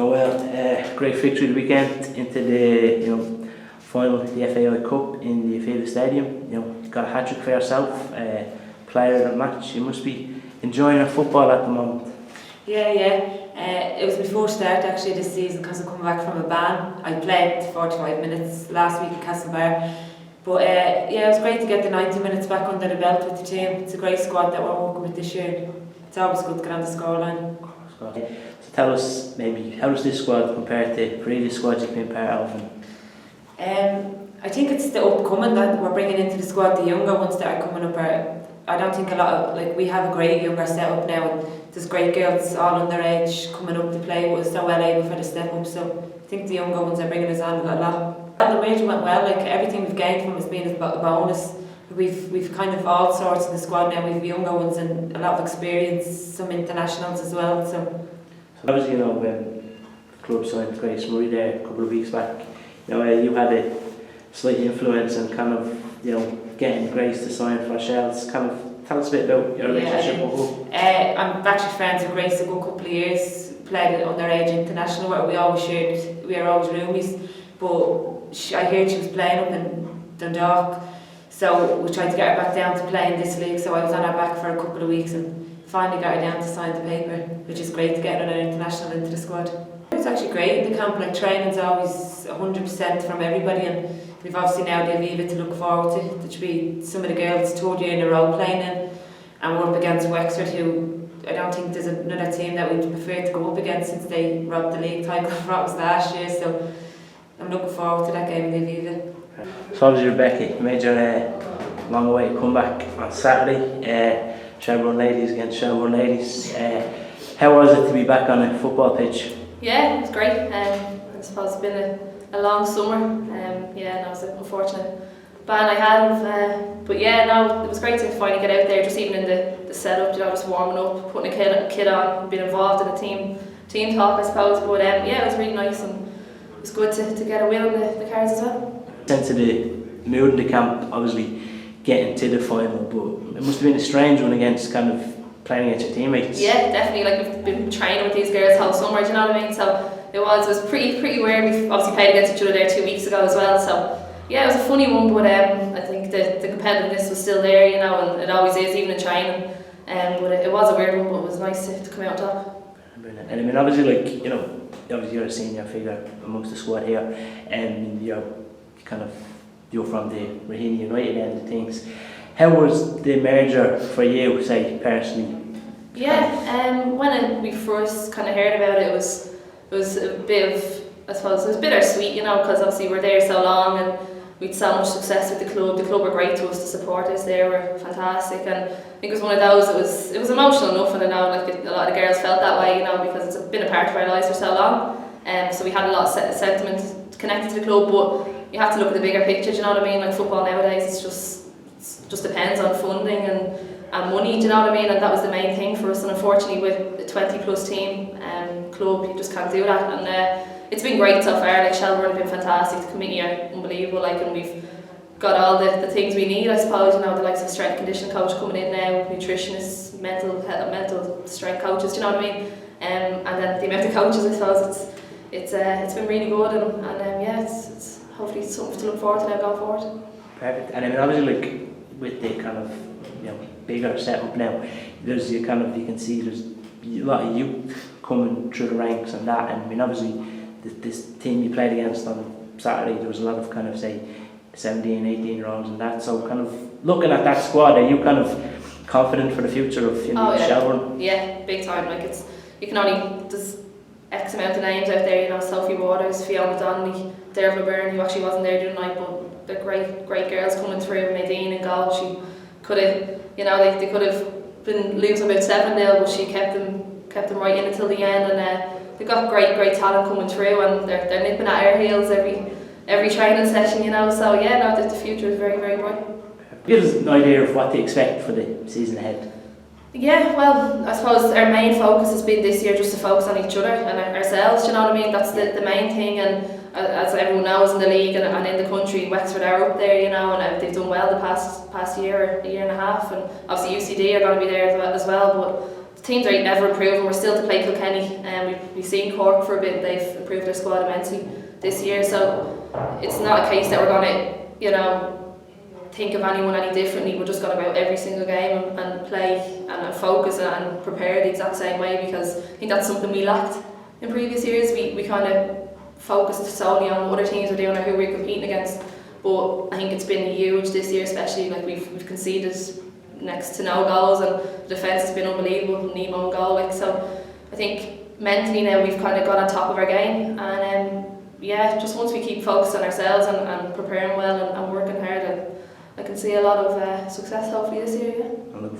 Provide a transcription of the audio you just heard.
Noelle, great victory the weekend into the final of the FAI Cup in the Aviva Stadium. You got a hat-trick for yourself, player of the match. You must be enjoying your football at the moment. Yeah. It was my first start actually this season because I'm coming back from a ban. I played 45 minutes last week at Castlebar. But it was great to get the 90 minutes back under the belt with the team. It's a great squad that we're working with this year. It's always good to get on the scoreline. So tell us maybe, how does this squad compare to previous squads you've been part of? I think it's the upcoming that we're bringing into the squad, the younger ones that are coming up. I don't think a lot of, we have a great younger setup now, and there's great girls all underage coming up to play with us, so well able for the step up. So I think the younger ones are bringing us on a lot. The major went well, everything we've gained from has been a bonus. We've kind of all sorts in the squad now. We've younger ones and a lot of experience, some internationals as well. So obviously, when the club signed Grace Murray there a couple of weeks back, you had a slight influence and kind of, getting Grace to sign for Shells. Kind of tell us a bit about your relationship with her. I'm actually friends with Grace a good couple of years. Played at underage international where we were always roomies. But I heard she was playing up in Dundalk, so we tried to get her back down to play in this league. So I was on her back for a couple of weeks and finally got her down to sign the paper, which is great to get another international into the squad. It's actually great in the camp. Training's always 100% from everybody, and we've obviously now the Aviva to look forward to. There should be some of the girls third year in a row playing in, and we're up against Wexford, who I don't think there's another team that we'd prefer to go up against since they robbed the league title from us last year. So I'm looking forward to that game in the Aviva. So obviously, Rebecca, you made your long-awaited comeback on Saturday. Shelbourne ladies against Shelbourne ladies. How was it to be back on a football pitch? Yeah, it was great. I suppose it's been a long summer. It was an unfortunate ban I had. But it was great to finally get out there, just even in the setup, just warming up, putting a kid on, being involved in a team talk, I suppose. But it was really nice, and it was good to get a win on the cards as well. Sense of the mood in the camp, obviously getting to the final, but it must have been a strange one against kind of playing against your teammates. Yeah, definitely. We've been training with these girls whole summer, do you know what I mean? So it was pretty weird. We've obviously played against each other there 2 weeks ago as well. So it was a funny one, but I think the competitiveness was still there, and it always is, even in training. But it was a weird one, but it was nice to come out on top. Brilliant. And I mean, obviously, obviously you're a senior figure amongst the squad here, and you're from the Raheny United end of things. How was the merger for you, say, personally? When we first kind of heard about it, it was a bit of, I suppose, it was bittersweet, because obviously we're there so long and we'd so much success with the club. The club were great to us, the supporters there were fantastic, and I think it was one of those, it was emotional enough, and I know a lot of girls felt that way, because it's been a part of our lives for so long. So we had a lot of sentiment connected to the club, but you have to look at the bigger picture, do you know what I mean? Football nowadays, it just depends on funding and money, do you know what I mean? And that was the main thing for us, and unfortunately with a 20 plus team club, you just can't do that. And it's been great so far. Shelbourne have been fantastic, the committee are unbelievable, and we've got all the things we need, I suppose, the likes of strength conditioning coach coming in now, nutritionists, mental strength coaches, do you know what I mean? And then the amount of coaches, I suppose, it's been really good, and it's hopefully something to look forward to now going forward. Perfect. And I mean, obviously, with the kind of bigger setup now, there's you can see there's a lot of youth coming through the ranks and that. And I mean, obviously, this team you played against on Saturday, there was a lot of kind of 17, 18-year-olds and that. So kind of looking at that squad, are you kind of confident for the future of Shelbourne? Yeah, big time. There's X amount of names out there, Sophie Waters, Fiona Donnelly, Dervla Byrne, who actually wasn't there doing night, but they're great girls coming through. Nadine in goal, she could have, they could have been losing about 7-0, but she kept them right in until the end, and they've got great talent coming through, and they're nipping at our heels every training session, so the future is very, very bright. Give us an idea of what to expect for the season ahead. Yeah, well, I suppose our main focus has been this year just to focus on each other and ourselves, do you know what I mean? That's the main thing, and as everyone knows in the league and in the country, Wexford are up there, and they've done well the past year and a half, and obviously UCD are going to be there as well, but teams are ever improving. We're still to play Kilkenny, and we've seen Cork for a bit. They've improved their squad immensely this year, so it's not a case that we're going to, you know, think of anyone any differently. We're just going to go out every single game and play and focus and prepare the exact same way, because I think that's something we lacked in previous years. We kind of focused solely on what other teams are doing or who we're competing against, but I think it's been huge this year, especially. Like we've conceded next to no goals, and the defence has been unbelievable. Nemo goal, like, so I think mentally now we've kind of got on top of our game, and yeah, just once we keep focused on ourselves and preparing well and working hard, I can see a lot of success hopefully this year. Yeah.